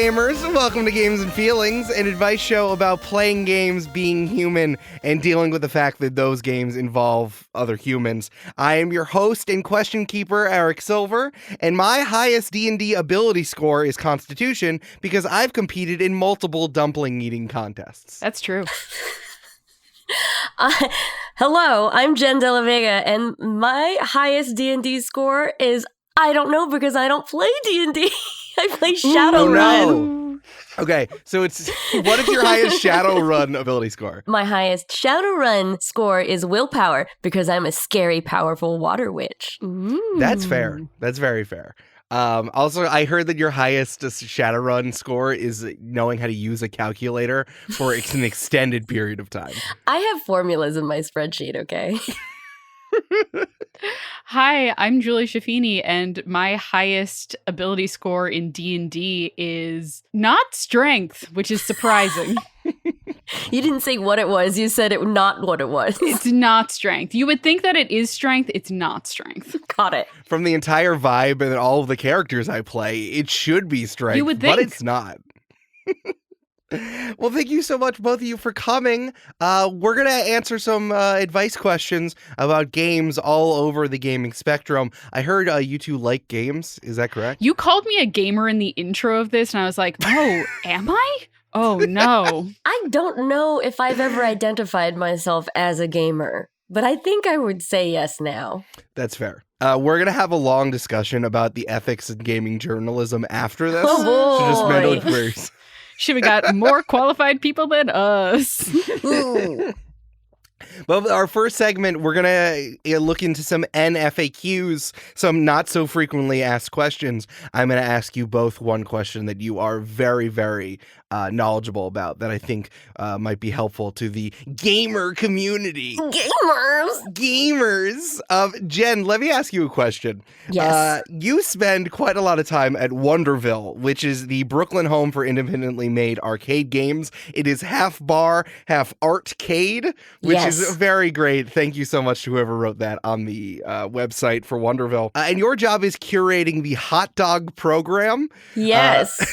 gamers. Welcome to Games and Feelings, an advice show about playing games, being human, and dealing with the fact that those games involve other humans. I am your host and question keeper, Eric Silver, and my highest D&D ability score is Constitution because I've competed in multiple dumpling eating contests. That's true. Hello, I'm Jenn De La Vega, and my highest D&D score is, I don't know, because I don't play D&D. I play Shadowrun. No. Okay, so what is your highest Shadowrun ability score? My highest Shadowrun score is willpower, because I'm a scary, powerful water witch. Ooh. That's fair. That's very fair. Also, I heard that your highest Shadowrun score is knowing how to use a calculator for an extended period of time. I have formulas in my spreadsheet, okay? Hi, I'm Julia Schifini, and my highest ability score in D&D is not strength, which is surprising. You didn't say what it was. You said it not what it was. It's not strength. You would think that it is strength. It's not strength. Got it. From the entire vibe and all of the characters I play, it should be strength, You would think. but it's not. Well, thank you so much, both of you, for coming. We're going to answer some advice questions about games all over the gaming spectrum. I heard you two like games. Is that correct? You called me a gamer in the intro of this, and I was like, oh, am I? Oh, no. I don't know if I've ever identified myself as a gamer, but I think I would say yes now. That's fair. We're going to have a long discussion about the ethics in gaming journalism after this. Oh, So just boy. mental queries. Should we got more qualified people than us? Ooh. Well, our first segment, we're going to look into some NFAQs, some not so frequently asked questions. I'm going to ask you both one question that you are very, very knowledgeable about that I think might be helpful to the gamer community. Gamers! Jen, let me ask you a question. Yes. You spend quite a lot of time at Wonderville, which is the Brooklyn home for independently made arcade games. It is half bar, half artcade, which is very great. Thank you so much to whoever wrote that on the website for Wonderville. And your job is curating the hot dog program. Yes.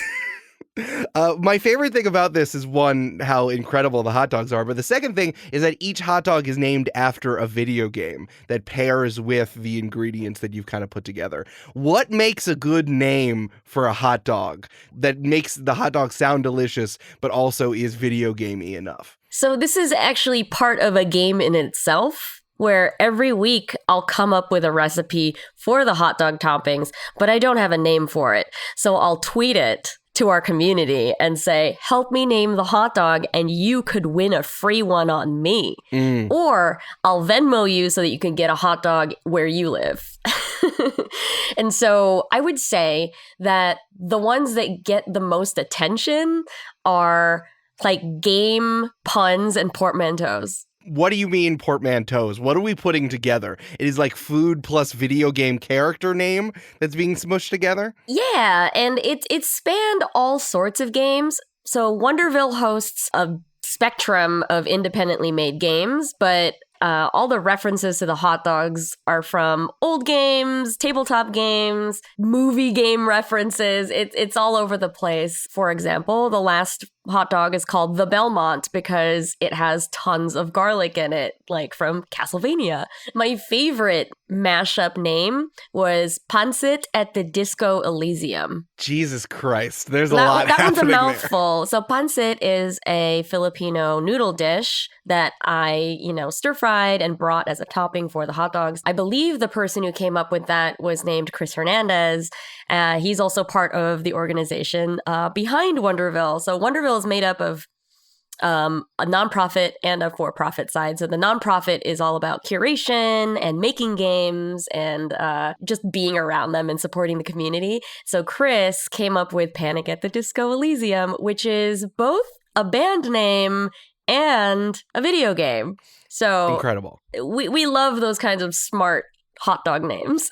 My favorite thing about this is, one, how incredible the hot dogs are, but the second thing is that each hot dog is named after a video game that pairs with the ingredients that you've kind of put together. What makes a good name for a hot dog that makes the hot dog sound delicious, but also is video gamey enough? So this is actually part of a game in itself, where every week I'll come up with a recipe for the hot dog toppings, but I don't have a name for it. So I'll tweet it to our community and say, help me name the hot dog and you could win a free one on me. Or I'll Venmo you so that you can get a hot dog where you live. And so I would say that the ones that get the most attention are like game puns and portmanteaus. What do you mean portmanteaus? What are we putting together? It is like food plus video game character name that's being smushed together? Yeah, and it spanned all sorts of games. So Wonderville hosts a spectrum of independently made games, but all the references to the hot dogs are from old games, tabletop games, movie game references. It's all over the place. For example, the last hot dog is called the Belmont because it has tons of garlic in it, like from Castlevania. My favorite mashup name was Pancit at the Disco Elysium. Jesus Christ, there's a lot That one's a happening mouthful. So pancit is a Filipino noodle dish that I, stir-fried and brought as a topping for the hot dogs. I believe the person who came up with that was named Chris Hernandez. He's also part of the organization behind Wonderville. So Wonderville is made up of a nonprofit and a for-profit side. So the nonprofit is all about curation and making games and just being around them and supporting the community. So Chris came up with Panic at the Disco Elysium, which is both a band name and a video game. So incredible. We love those kinds of smart hot dog names.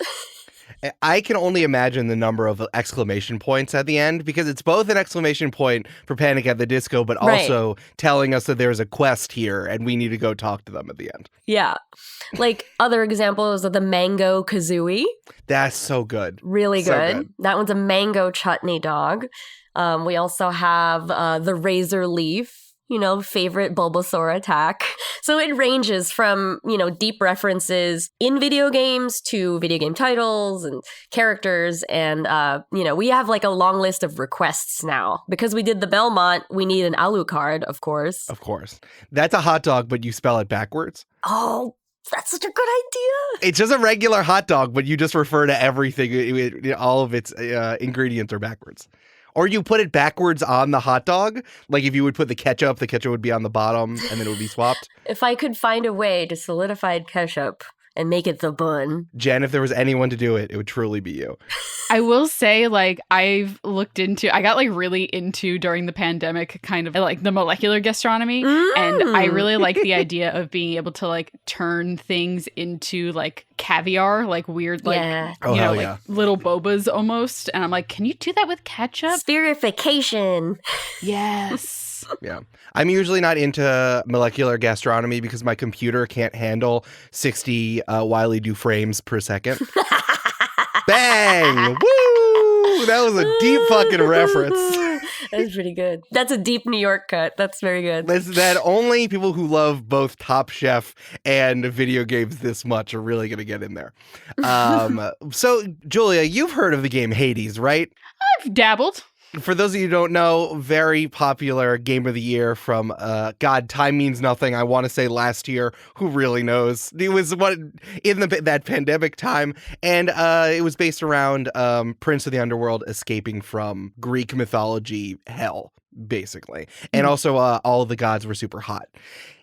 I can only imagine the number of exclamation points at the end, because it's both an exclamation point for Panic at the Disco, but also telling us that there's a quest here and we need to go talk to them at the end. Yeah. Like other examples of the Mango Kazooie. That's so good. Really So good. good. That one's a mango chutney dog. We also have the razor leaf, favorite Bulbasaur attack. So it ranges from, deep references in video games to video game titles and characters. And, we have like a long list of requests now. Because we did the Belmont, we need an Alucard, of course. Of course. That's a hot dog, but you spell it backwards. Oh, that's such a good idea. It's just a regular hot dog, but you just refer to everything. All of its ingredients are backwards. Or you put it backwards on the hot dog. Like if you would put the ketchup would be on the bottom and then it would be swapped. If I could find a way to solidify ketchup and make it the bun. Jen, if there was anyone to do it, it would truly be you. I will say, I got really into during the pandemic kind of like the molecular gastronomy. And I really like the idea of being able to turn things into caviar, weird, little bobas almost. And I'm like, can you do that with ketchup? Spherification. Yes. Yeah. I'm usually not into molecular gastronomy because my computer can't handle 60 Wiley Do frames per second. Bang! Woo! That was a deep fucking reference. That's pretty good. That's a deep New York cut. That's very good. That only people who love both Top Chef and video games this much are really going to get in there. So, Julia, you've heard of the game Hades, right? I've dabbled. For those of you who don't know, very popular game of the year from, time means nothing. I want to say last year. Who really knows? It was that pandemic time. And it was based around Prince of the Underworld escaping from Greek mythology hell, basically. And also all of the gods were super hot.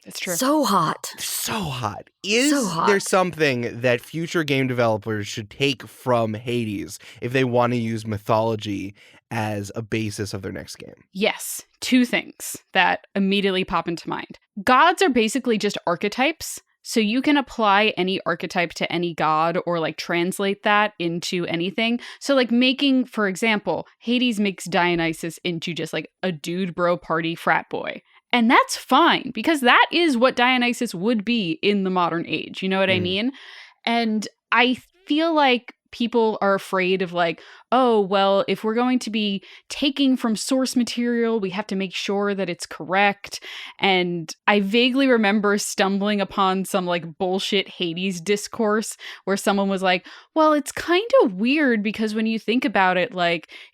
It's true. So hot. So hot. Is there something that future game developers should take from Hades if they want to use mythology as a basis of their next game? Yes. Two things that immediately pop into mind. Gods are basically just archetypes. So you can apply any archetype to any god or translate that into anything. So making, for example, Hades makes Dionysus into just a dude bro party frat boy. And that's fine because that is what Dionysus would be in the modern age. You know what I mean? And I feel like people are afraid of oh, well, if we're going to be taking from source material, we have to make sure that it's correct. And I vaguely remember stumbling upon some bullshit Hades discourse where someone was like, well, it's kind of weird because when you think about it,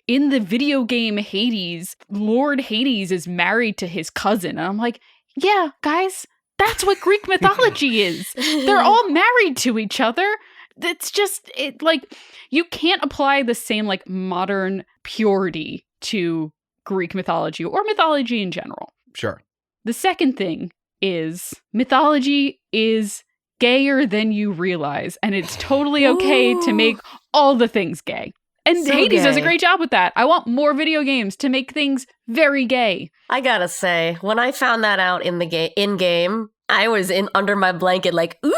in the video game Hades, Lord Hades is married to his cousin. And I'm like, yeah, guys, that's what Greek mythology is. They're all married to each other. It's just you can't apply the same modern purity to Greek mythology or mythology in general. Sure. The second thing is mythology is gayer than you realize, and it's totally okay to make all the things gay. And so Hades does a great job with that. I want more video games to make things very gay. I gotta say, when I found that out in game, I was under my blanket ooh.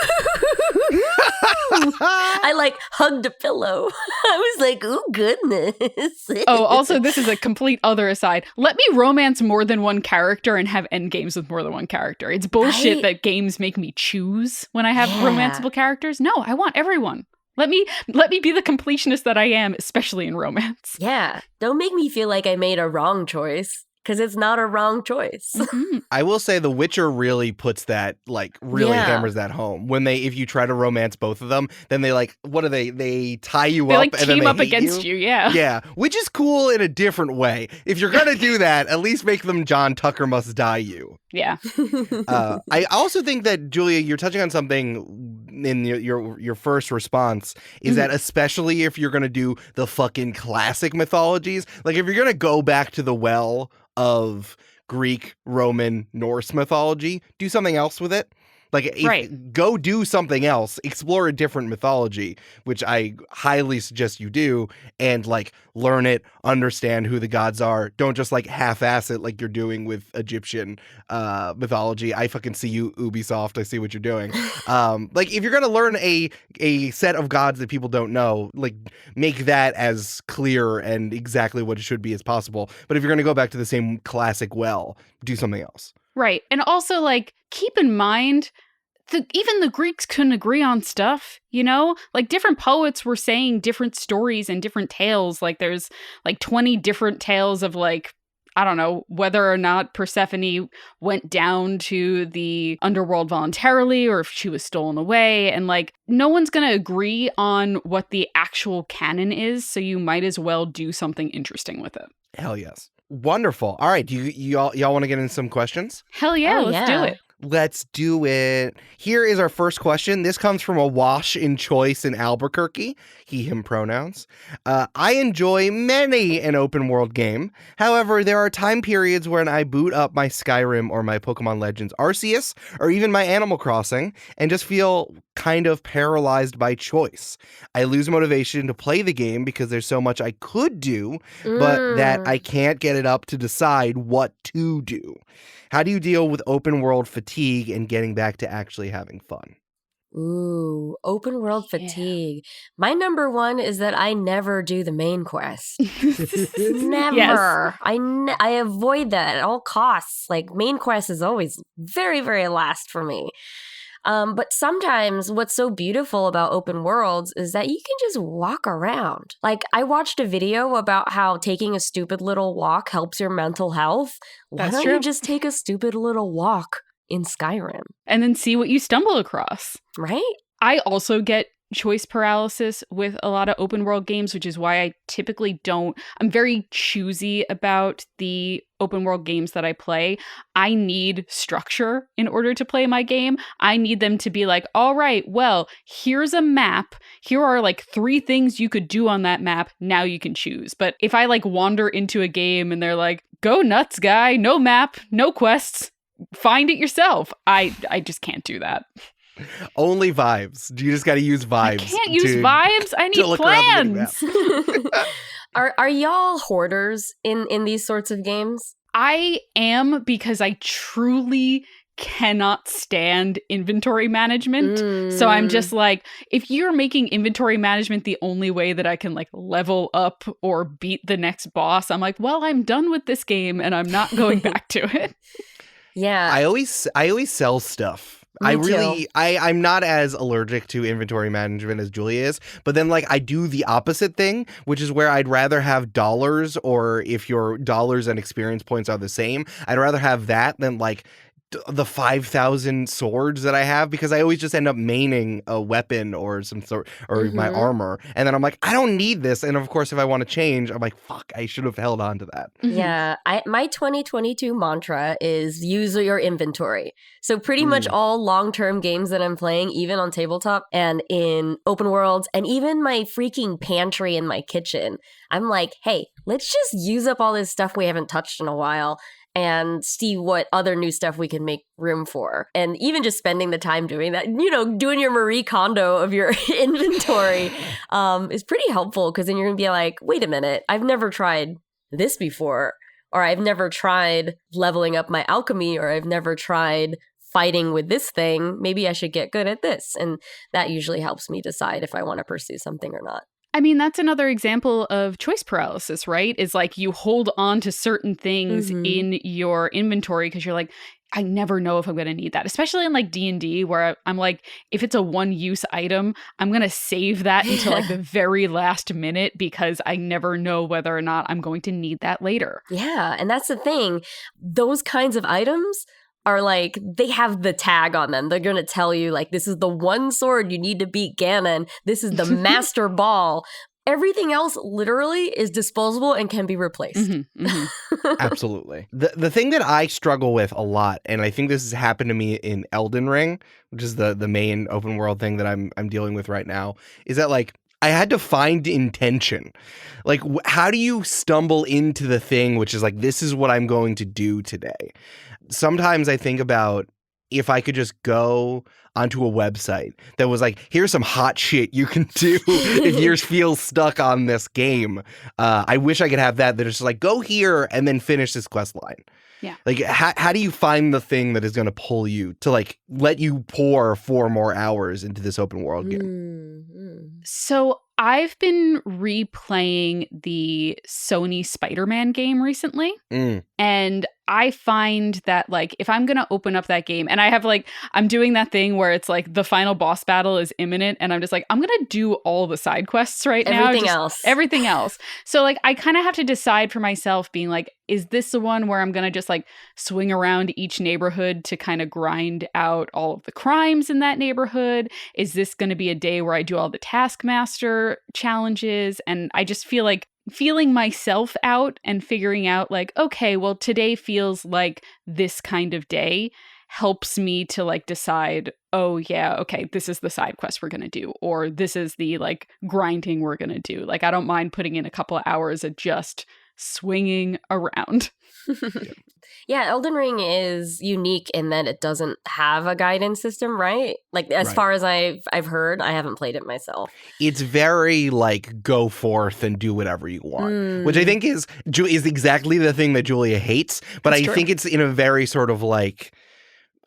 I hugged a pillow. I was like, oh, goodness. Oh, also, this is a complete other aside. Let me romance more than one character and have end games with more than one character. It's bullshit that games make me choose when I have romanceable characters. No, I want everyone. Let me be the completionist that I am, especially in romance. Yeah. Don't make me feel like I made a wrong choice. Because it's not a wrong choice. Mm-hmm. I will say The Witcher really puts that, hammers that home. If you try to romance both of them, then they what do they tie you up and then they team up hate against you, yeah. Yeah, which is cool in a different way. If you're going to do that, at least make them John Tucker Must Die you. Yeah. I also think that, Julia, you're touching on something in your first response, is that especially if you're going to do the fucking classic mythologies, if you're going to go back to the well of Greek, Roman, Norse mythology, do something else with it. Go do something else, explore a different mythology, which I highly suggest you do, and learn it, understand who the gods are. Don't just half-ass it like you're doing with Egyptian mythology. I fucking see you, Ubisoft. I see what you're doing. If you're gonna learn a set of gods that people don't know, make that as clear and exactly what it should be as possible. But if you're gonna go back to the same classic well, do something else. Right. And also, keep in mind, even the Greeks couldn't agree on stuff, you know? Like, different poets were saying different stories and different tales. Like, there's like 20 different tales of, like, I don't know, whether or not Persephone went down to the underworld voluntarily or if she was stolen away. And like, no one's going to agree on what the actual canon is. So you might as well do something interesting with it. Hell yes. Wonderful. All right. Do y'all want to get into some questions? Hell yeah. Let's do it. Let's do it. Here is our first question. This comes from a Wash in Choice in Albuquerque. He, him pronouns. I enjoy many an open world game. However, there are time periods when I boot up my Skyrim or my Pokemon Legends Arceus or even my Animal Crossing and just feel kind of paralyzed by choice. I lose motivation to play the game because there's so much I could do, but that I can't get it up to decide what to do. How do you deal with open world fatigue and getting back to actually having fun? Ooh, open world fatigue. My number one is that I never do the main quest. Never. Yes. I avoid that at all costs. Like, main quest is always very, very last for me. But sometimes what's so beautiful about open worlds is that you can just walk around. Like, I watched a video about how taking a stupid little walk helps your mental health. Why don't you just take a stupid little walk in Skyrim? And then see what you stumble across. Right? I also get choice paralysis with a lot of open world games, which is why I typically don't. I'm very choosy about the open world games that I play. I need structure in order to play my game. I need them to be like, all right, well, here's a map. Here are like 3 things you could do on that map. Now you can choose. But if I like wander into a game and they're like, go nuts, guy, no map, no quests, find it yourself, I just can't do that. Only vibes. You just got to use vibes. I can't use vibes. I need plans. Are y'all hoarders in these sorts of games? I am, because I truly cannot stand inventory management. So I'm just like, if you're making inventory management the only way that I can like level up or beat the next boss, I'm like, well, I'm done with this game and I'm not going back to it. Yeah. I always sell stuff. I'm not as allergic to inventory management as Julia is, but then like I do the opposite thing, which is where I'd rather have dollars, or if your dollars and experience points are the same, I'd rather have that than like the 5,000 swords that I have, because I always just end up maining a weapon or some sort, or my armor, and then I'm like, I don't need this. And of course, if I want to change, I'm like, fuck, I should have held on to that. Yeah, my 2022 mantra is use your inventory. So pretty much all long-term games that I'm playing, even on tabletop and in open worlds, and even my freaking pantry in my kitchen, I'm like, hey, let's just use up all this stuff we haven't touched in a while and see what other new stuff we can make room for. And even just spending the time doing that, you know, doing your Marie Kondo of your inventory is pretty helpful, because then you're going to be like, wait a minute, I've never tried this before, or I've never tried leveling up my alchemy, or I've never tried fighting with this thing. Maybe I should get good at this. And that usually helps me decide if I want to pursue something or not. I mean, that's another example of choice paralysis, right? Is like you hold on to certain things in your inventory because you're like, I never know if I'm going to need that, especially in like D&D, where I'm like, if it's a one-use item, I'm going to save that until like the very last minute, because I never know whether or not I'm going to need that later. Yeah, and that's the thing. Those kinds of items are like, they have the tag on them. They're going to tell you, like, this is the one sword you need to beat Ganon. This is the master ball. Everything else literally is disposable and can be replaced. Absolutely. The thing that I struggle with a lot, and I think this has happened to me in Elden Ring, which is the main open world thing that I'm dealing with right now, is that like, I had to find intention. Like, how do you stumble into the thing, which is like, this is what I'm going to do today? Sometimes I think about if I could just go onto a website that was like, here's some hot shit you can do if you feel stuck on this game. I wish I could have that is just like, go here and then finish this quest line. Yeah. Like, how do you find the thing that is going to pull you to like let you pour 4 more hours into this open world game? So I've been replaying the Sony Spider-Man game recently. And I find that like, if I'm going to open up that game, and I have like, I'm doing that thing where where it's like the final boss battle is imminent and I'm just like, I'm going to do all the side quests right now. Everything else. So like, I kind of have to decide for myself being like, is this the one where I'm going to just like swing around each neighborhood to kind of grind out all of the crimes in that neighborhood? Is this going to be a day where I do all the Taskmaster challenges? And I just feel like feeling myself out and figuring out like, okay, well, today feels like this kind of day helps me to like decide, oh yeah, okay, this is the side quest we're going to do, or this is the like grinding we're going to do. Like, I don't mind putting in a couple of hours of just swinging around. Yeah, Elden Ring is unique in that it doesn't have a guidance system, right? Like, as far as I've heard, I haven't played it myself. It's very like go forth and do whatever you want, which I think is exactly the thing that Julia hates. But I think it's in a very sort of like,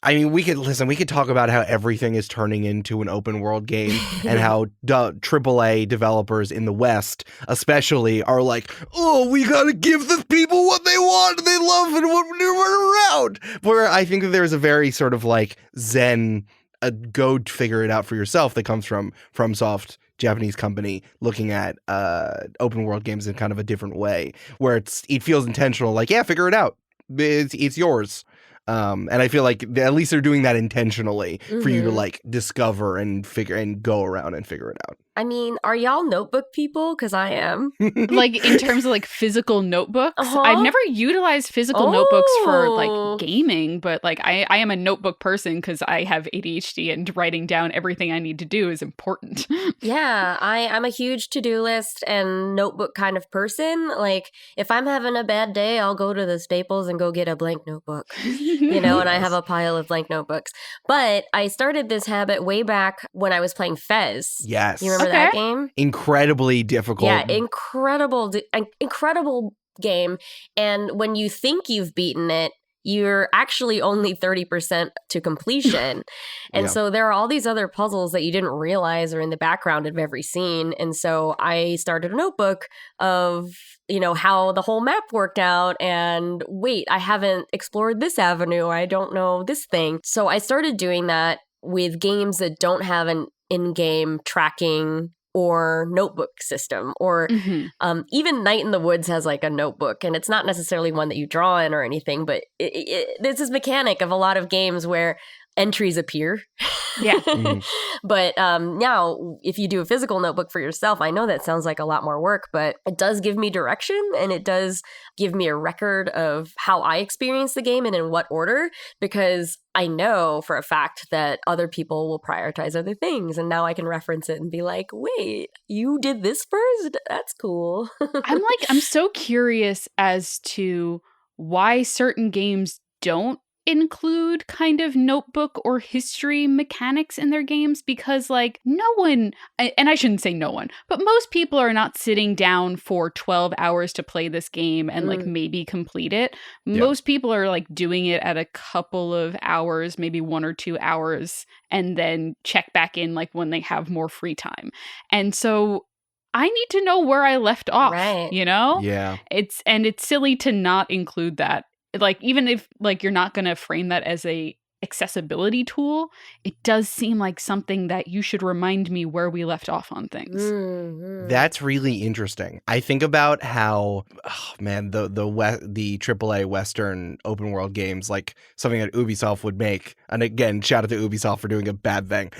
I mean, we could talk about how everything is turning into an open world game and how AAA developers in the West especially are like, oh, we got to give the people what they want, they love, and what we're around. Where I think that there's a very sort of like Zen, go figure it out for yourself that comes from FromSoft, Japanese company, looking at open world games in kind of a different way, where it feels intentional, like, yeah, figure it out. It's yours. And I feel like at least they're doing that intentionally for you to like discover and figure and go around and figure it out. I mean, are y'all notebook people? Because I am. Like, in terms of like physical notebooks, I've never utilized physical notebooks for like gaming, but like I am a notebook person because I have ADHD and writing down everything I need to do is important. Yeah, I'm a huge to-do list and notebook kind of person. Like, if I'm having a bad day, I'll go to the Staples and go get a blank notebook, you know, and I have a pile of blank notebooks. But I started this habit way back when I was playing Fez. Yes. You remember that game? Incredibly difficult. Yeah, incredible game. And when you think you've beaten it, you're actually only 30% to completion. And so there are all these other puzzles that you didn't realize are in the background of every scene. And so I started a notebook of, you know, how the whole map worked out, and wait, I haven't explored this avenue, I don't know this thing. So I started doing that with games that don't have an in-game tracking or notebook system, or even Night in the Woods has like a notebook, and it's not necessarily one that you draw in or anything, but there's this mechanic of a lot of games where entries appear. Yeah. But now, if you do a physical notebook for yourself, I know that sounds like a lot more work, but it does give me direction, and it does give me a record of how I experience the game and in what order, because I know for a fact that other people will prioritize other things, and now I can reference it and be like, wait, you did this first? That's cool. I'm so curious as to why certain games don't include kind of notebook or history mechanics in their games, because like no one, and I shouldn't say no one, but most people are not sitting down for 12 hours to play this game and like maybe complete it. Most people are like doing it at a couple of hours, maybe 1 or 2 hours, and then check back in like when they have more free time. And so I need to know where I left off, you know? Yeah. It's silly to not include that. Like, even if like you're not going to frame that as a accessibility tool, it does seem like something that you should remind me where we left off on things. That's really interesting. I think about how, the AAA Western open world games, like something that Ubisoft would make, and again, shout out to Ubisoft for doing a bad thing,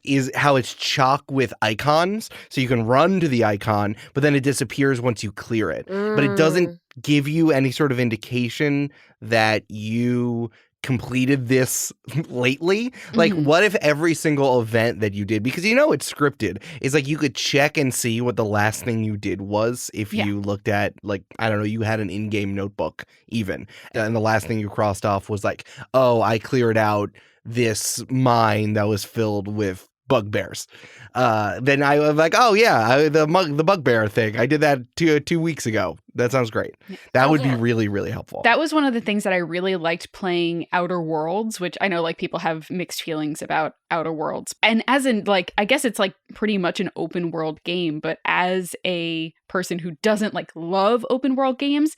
is how it's chock with icons. So you can run to the icon, but then it disappears once you clear it. But it doesn't give you any sort of indication that you completed this lately. Like, what if every single event that you did, because you know it's scripted, is like you could check and see what the last thing you did was if you looked at, like, I don't know, you had an in-game notebook even, and the last thing you crossed off was like, oh, I cleared out this mine that was filled with bugbears. Then I was like, oh yeah, the bugbear thing, I did that 2 weeks ago. That sounds great. That would be really, really helpful. That was one of the things that I really liked playing Outer Worlds, which I know like people have mixed feelings about Outer Worlds. And as in like, I guess it's like pretty much an open world game, but as a person who doesn't like love open world games,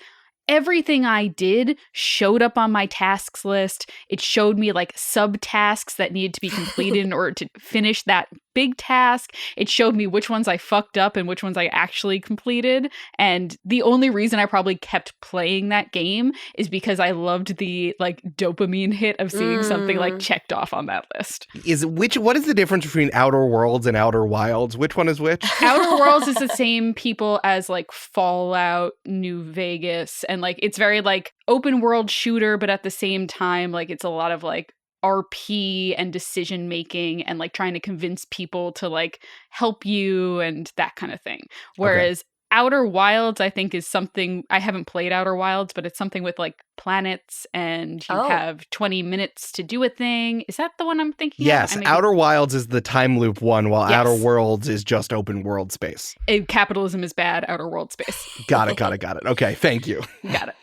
everything I did showed up on my tasks list. It showed me like subtasks that needed to be completed in order to finish that big task. It showed me which ones I fucked up and which ones I actually completed. And the only reason I probably kept playing that game is because I loved the like dopamine hit of seeing something like checked off on that list. What is the difference between Outer Worlds and Outer Wilds? Which one is which? Outer Worlds is the same people as like Fallout, New Vegas, and like it's very like open world shooter, but at the same time like it's a lot of like RP and decision making and like trying to convince people to like help you and that kind of thing. Whereas Outer Wilds, I think, is something I haven't played Outer Wilds, but it's something with like planets and you have 20 minutes to do a thing. Is that the one I'm thinking yes, of? Outer Wilds is the time loop one, while Outer Worlds is just open world space. Capitalism is bad, Outer World space. Got it. Okay, thank you. Got it.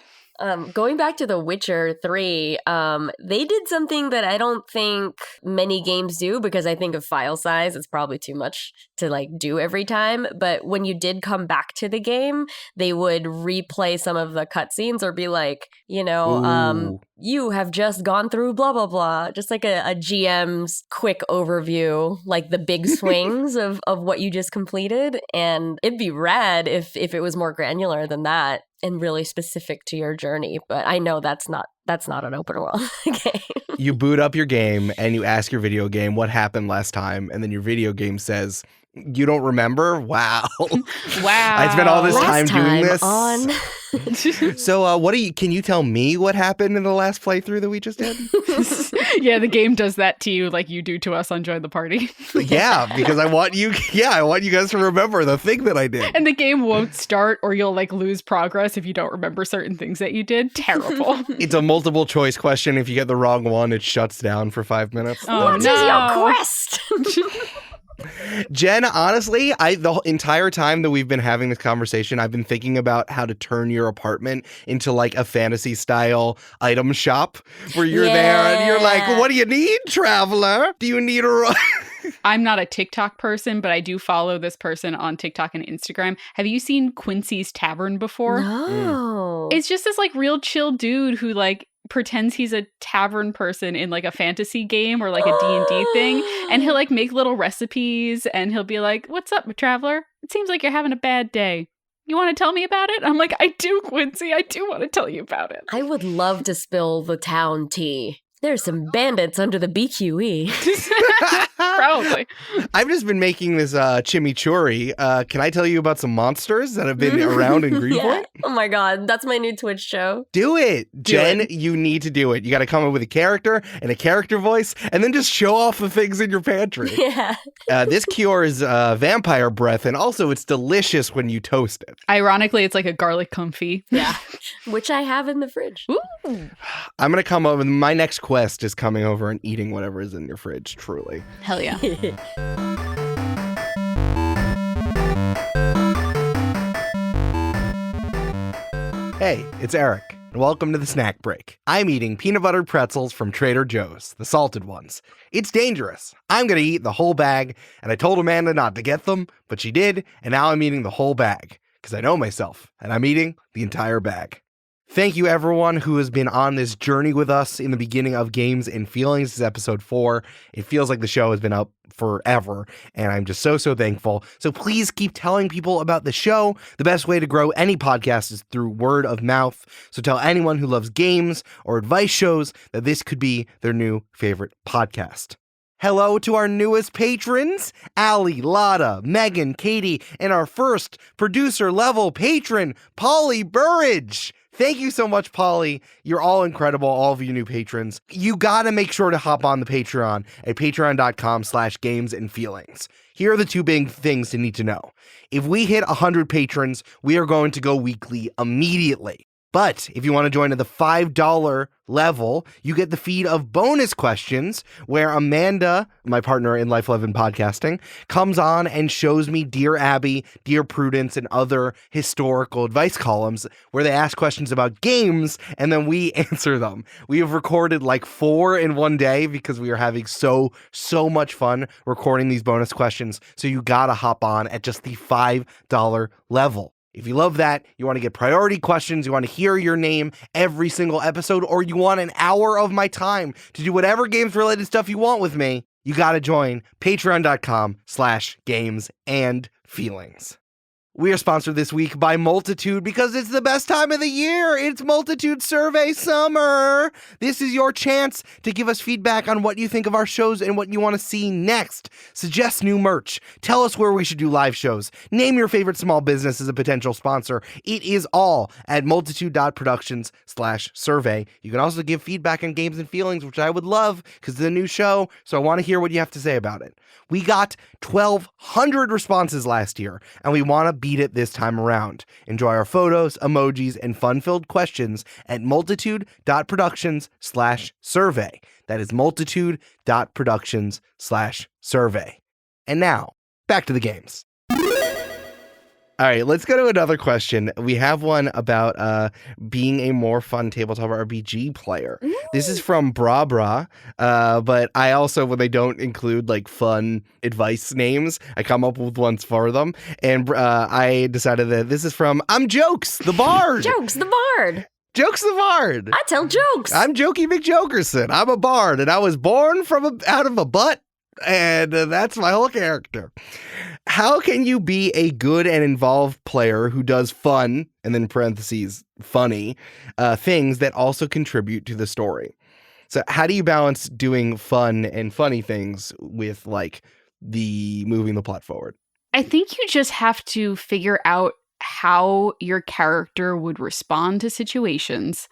Going back to The Witcher 3, they did something that I don't think many games do because I think of file size. It's probably too much to like do every time. But when you did come back to the game, they would replay some of the cutscenes or be like, you know, you have just gone through blah, blah, blah. Just like a GM's quick overview, like the big swings of what you just completed. And it'd be rad if it was more granular than that and really specific to your journey. But I know that's not an open world game. You boot up your game and you ask your video game what happened last time. And then your video game says, you don't remember? Wow. Wow. I spent all this time doing this. On... So can you tell me what happened in the last playthrough that we just did? Yeah, the game does that to you like you do to us on Join the Party. Yeah, because I want you guys to remember the thing that I did. And the game won't start or you'll like lose progress if you don't remember certain things that you did. Terrible. It's a multiple choice question. If you get the wrong one, it shuts down for 5 minutes. What is your quest? Jen, honestly, the entire time that we've been having this conversation, I've been thinking about how to turn your apartment into like a fantasy style item shop where you're there and you're like, what do you need, traveler? Do you need a... I'm not a TikTok person, but I do follow this person on TikTok and Instagram. Have you seen Quincy's Tavern before? No. It's just this like real chill dude who like pretends he's a tavern person in like a fantasy game or like a D&D thing, and he'll like make little recipes and he'll be like, what's up, traveler? It seems like you're having a bad day. You want to tell me about it? I'm like, I do, Quincy. I do want to tell you about it. I would love to spill the town tea. There's some bandits under the BQE. Probably. I've just been making this chimichurri. Can I tell you about some monsters that have been around in Greenpoint? Yeah. Oh my God, that's my new Twitch show. Do it. Jen, you need to do it. You got to come up with a character and a character voice and then just show off the things in your pantry. Yeah. This cures vampire breath, and also it's delicious when you toast it. Ironically, it's like a garlic comfit. Yeah. Which I have in the fridge. Ooh. I'm going to come up with my next quest is coming over and eating whatever is in your fridge, truly. Hell yeah. Hey, it's Eric, and welcome to the Snack Break. I'm eating peanut buttered pretzels from Trader Joe's, the salted ones. It's dangerous. I'm going to eat the whole bag, and I told Amanda not to get them, but she did, and now I'm eating the whole bag, because I know myself, and I'm eating the entire bag. Thank you, everyone who has been on this journey with us in the beginning of Games and Feelings. This is episode 4. It feels like the show has been up forever, and I'm just so thankful. So please keep telling people about the show. The best way to grow any podcast is through word of mouth. So tell anyone who loves games or advice shows that this could be their new favorite podcast. Hello to our newest patrons, Allie, Lotta, Megan, Katie, and our first producer-level patron, Polly Burridge. Thank you so much, Polly. You're all incredible, all of you new patrons. You gotta make sure to hop on the Patreon at patreon.com/gamesandfeelings. Here are the 2 big things to need to know. If we hit 100 patrons, we are going to go weekly immediately. But if you want to join at the $5 level, you get the feed of bonus questions where Amanda, my partner in Life 11 podcasting, comes on and shows me Dear Abby, Dear Prudence, and other historical advice columns where they ask questions about games and then we answer them. We have recorded like 4 in one day because we are having so much fun recording these bonus questions. So you gotta hop on at just the $5 level. If you love that, you want to get priority questions, you want to hear your name every single episode, or you want an hour of my time to do whatever games-related stuff you want with me, you got to join patreon.com/gamesandfeelings. We are sponsored this week by Multitude because it's the best time of the year. It's Multitude Survey Summer. This is your chance to give us feedback on what you think of our shows and what you want to see next. Suggest new merch. Tell us where we should do live shows. Name your favorite small business as a potential sponsor. It is all at multitude.productions/survey. You can also give feedback on Games and Feelings, which I would love because it's a new show, so I want to hear what you have to say about it. We got 1,200 responses last year, and we want to beat it this time around. Enjoy our photos, emojis, and fun-filled questions at multitude.productions/survey. That is multitude.productions/survey. And now, back to the games. All right, let's go to another question. We have one about being a more fun tabletop RPG player. Ooh. This is from Bra Bra, but I also, when they don't include like fun advice names, I come up with ones for them. And I decided that this is from I'm Jokes, the Bard. Jokes, the Bard. Jokes the Bard. I tell jokes. I'm Jokey McJokerson. I'm a bard, and I was born out of a butt, and that's my whole character. How can you be a good and involved player who does fun, and then parentheses, funny, things that also contribute to the story? So how do you balance doing fun and funny things with, like, the moving the plot forward? I think you just have to figure out how your character would respond to situations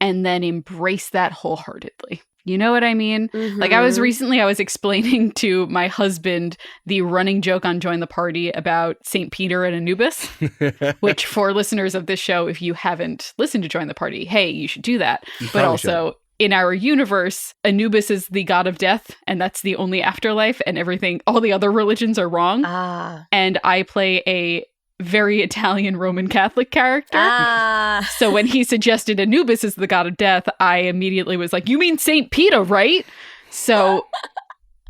and then embrace that wholeheartedly. You know what I mean? Mm-hmm. Like I was explaining to my husband the running joke on Join the Party about St. Peter and Anubis, which for listeners of this show, if you haven't listened to Join the Party, hey, you should do that. But also in our universe, Anubis is the god of death, and that's the only afterlife, and everything, all the other religions are wrong. And I play a very Italian Roman Catholic character. So when he suggested Anubis is the god of death, I immediately was like, you mean St. Peter, right? So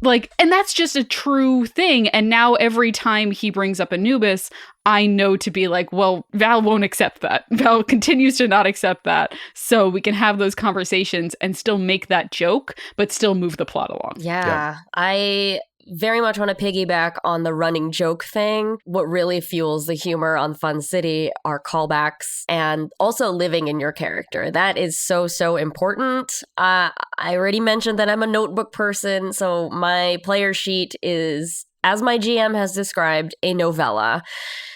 like, and that's just a true thing. And now every time he brings up Anubis, I know to be like, well, Val won't accept that. Val continues to not accept that. So we can have those conversations and still make that joke, but still move the plot along. Yeah. I very much want to piggyback on the running joke thing. What really fuels the humor on Fun City are callbacks and also living in your character. That is so, so important. I already mentioned that I'm a notebook person, so my player sheet is, as my GM has described, a novella.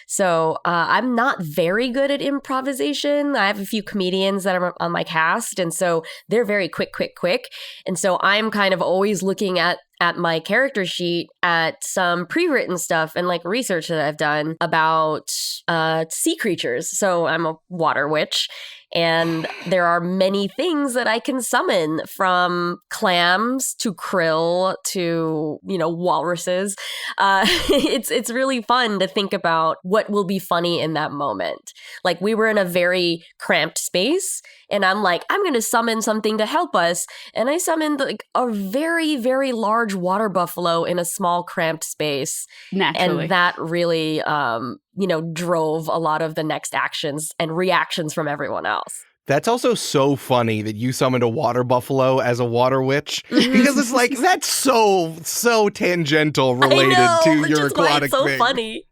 So I'm not very good at improvisation. I have a few comedians that are on my cast, and so they're very quick. And so I'm kind of always looking at my character sheet at some pre-written stuff and like research that I've done about sea creatures. So I'm a water witch, and there are many things that I can summon, from clams to krill to, walruses. It's really fun to think about what will be funny in that moment. Like, we were in a very cramped space, and I'm like, I'm going to summon something to help us. And I summoned like a very, very large water buffalo in a small cramped space. Naturally. And that really, drove a lot of the next actions and reactions from everyone else. That's also so funny that you summoned a water buffalo as a water witch, because it's like, that's so tangential related to your aquatic thing. It's so funny.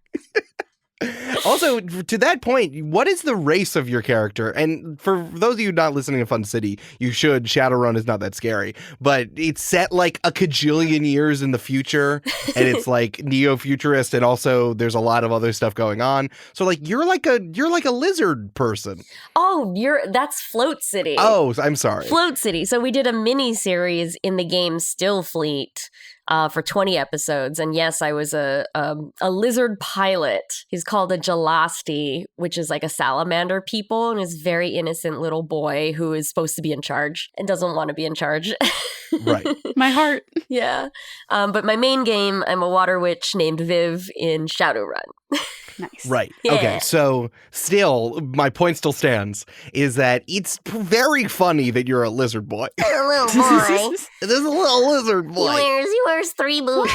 Also, to that point, what is the race of your character? And for those of you not listening to Fun City, you should. Shadowrun is not that scary, but it's set like a kajillion years in the future, and it's like neo-futurist, and also there's a lot of other stuff going on. So like you're like a lizard person. Oh, that's Float City. Oh, I'm sorry. Float City. So we did a mini series in the game Still Fleet. For 20 episodes. And yes, I was a lizard pilot. He's called a Gelasti, which is like a salamander people, and is a very innocent little boy who is supposed to be in charge and doesn't want to be in charge. Right. My heart. Yeah. But my main game, I'm a water witch named Viv in Shadowrun. Nice. Right. Yeah. Okay. So still, my point still stands, is that it's very funny that you're a lizard boy. A little boy. There's a little lizard boy. He wears 3 boots.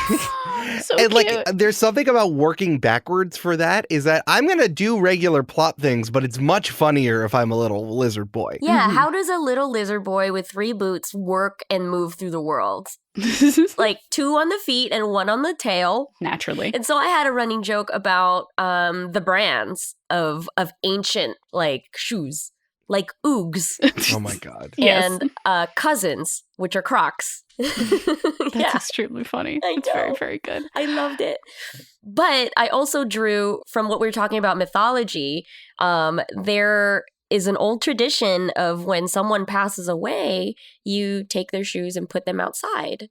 So And cute. like, there's something about working backwards for that, is that I'm going to do regular plot things, but it's much funnier if I'm a little lizard boy. Yeah, Mhm. how does a little lizard boy with 3 boots work and move through the world? Like 2 on the feet and 1 on the tail. Naturally. And so I had a running joke about the brands of ancient like shoes, like Oogs Oh my God. Yes. and Cousins, which are Crocs. That's Yeah, extremely funny. I It's very, know. very good. I loved it. But I also drew from what we were talking about mythology. There is an old tradition of when someone passes away, you take their shoes and put them outside.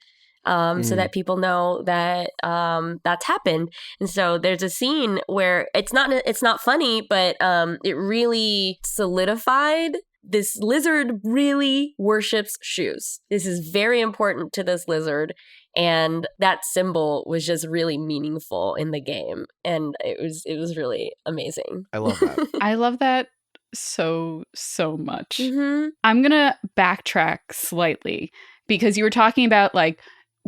So that people know that that's happened. And so there's a scene where it's not funny, but it really solidified. This lizard really worships shoes. This is very important to this lizard. And that symbol was just really meaningful in the game. And it was really amazing. I love that. I love that so much. Mm-hmm. I'm going to backtrack slightly because you were talking about like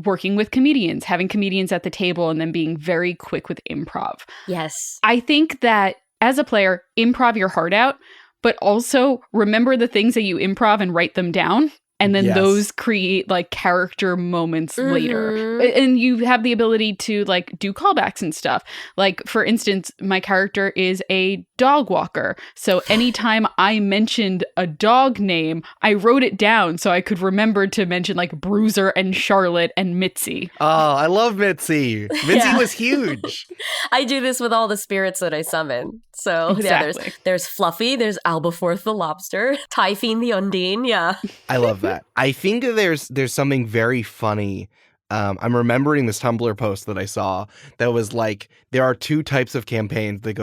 working with comedians, having comedians at the table, and then being very quick with improv. Yes. I think that as a player, improv your heart out, but also remember the things that you improv and write them down. And then Yes. those create like character moments later. Mhm. And you have the ability to like do callbacks and stuff. Like, for instance, my character is a dog walker. So anytime I mentioned a dog name, I wrote it down so I could remember to mention like Bruiser and Charlotte and Mitzi. Oh, I love Mitzi. Mitzi Yeah. was huge. I do this with all the spirits that I summon. So Exactly. yeah, there's Fluffy, there's Albaforth the lobster, Typhine the Undine. Yeah. I love that. I think that there's something very funny. I'm remembering this Tumblr post that I saw that was like, there are 2 types of campaigns that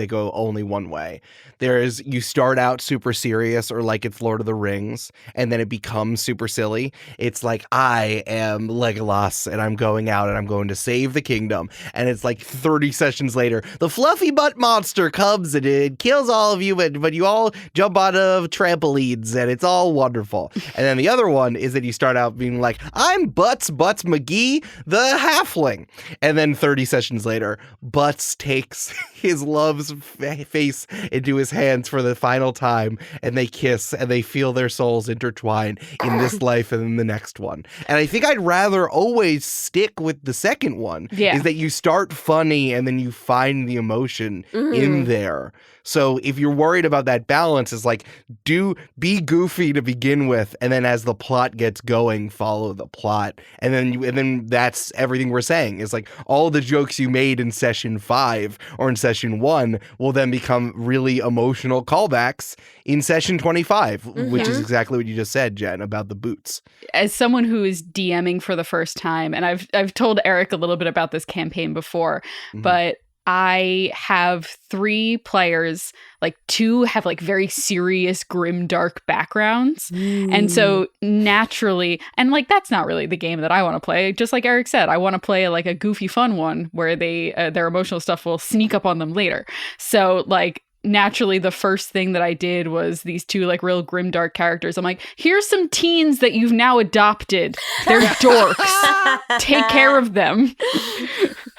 go only one way. There is, you start out super serious or like it's Lord of the Rings, and then it becomes super silly. It's like, I am Legolas and I'm going out and I'm going to save the kingdom. And it's like 30 sessions later, the fluffy butt monster comes and it kills all of you, but you all jump out of trampolines and it's all wonderful. And then the other one is that you start out being like, I'm Butts McGee, the halfling. And then 30 sessions later, Butts takes his love's face into his hands for the final time, and they kiss and they feel their souls intertwine in this life and in the next one. And I think I'd rather always stick with the second one, Yeah. is that you start funny and then you find the emotion in there. So if you're worried about that balance, it's like, be goofy to begin with, and then as the plot gets going, follow the plot. And then that's everything we're saying. Is like all the jokes you made in session 5 or in session 1 will then become really emotional callbacks in session 25, which is exactly what you just said, Jen, about the boots. As someone who is DMing for the first time, and I've told Eric a little bit about this campaign before, but I have 3 players, like 2 have like very serious, grim, dark backgrounds. And so naturally, and like that's not really the game that I want to play. Just like Eric said, I want to play like a goofy, fun one where their emotional stuff will sneak up on them later. So like naturally, the first thing that I did was these 2 like real grim, dark characters. I'm like, here's some teens that you've now adopted. They're dorks. Take care of them.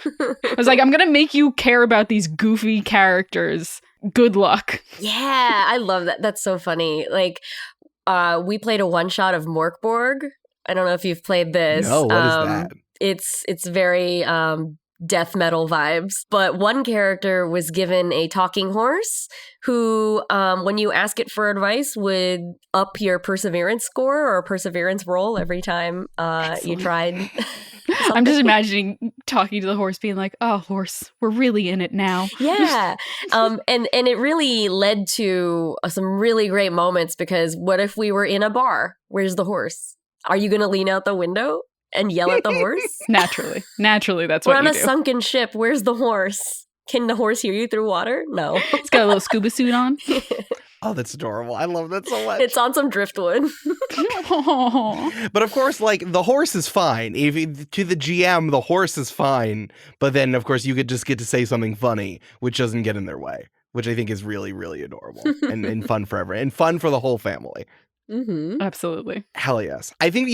I was like, I'm gonna make you care about these goofy characters. Good luck. Yeah, I love that. That's so funny. Like, we played a one-shot of Morkborg. I don't know if you've played this. No, what is that? It's very death metal vibes. But one character was given a talking horse who, when you ask it for advice, would up your perseverance score or perseverance roll every time you tried. I'm just imagining talking to the horse being like, oh, horse, we're really in it now. Yeah. And it really led to some really great moments, because what if we were in a bar? Where's the horse? Are you going to lean out the window and yell at the horse? Naturally, that's We're what on you a do. sunken ship. Where's the horse? Can the horse hear you through water? No. It's got a little scuba suit on. Oh, that's adorable. I love that so much. It's on some driftwood. Aw. But of course, like, the horse is fine. To the GM, the horse is fine. But then, of course, you could just get to say something funny, which doesn't get in their way, which I think is really, really adorable and fun for everyone and fun for the whole family. Mm-hmm. Absolutely. Hell yes. I think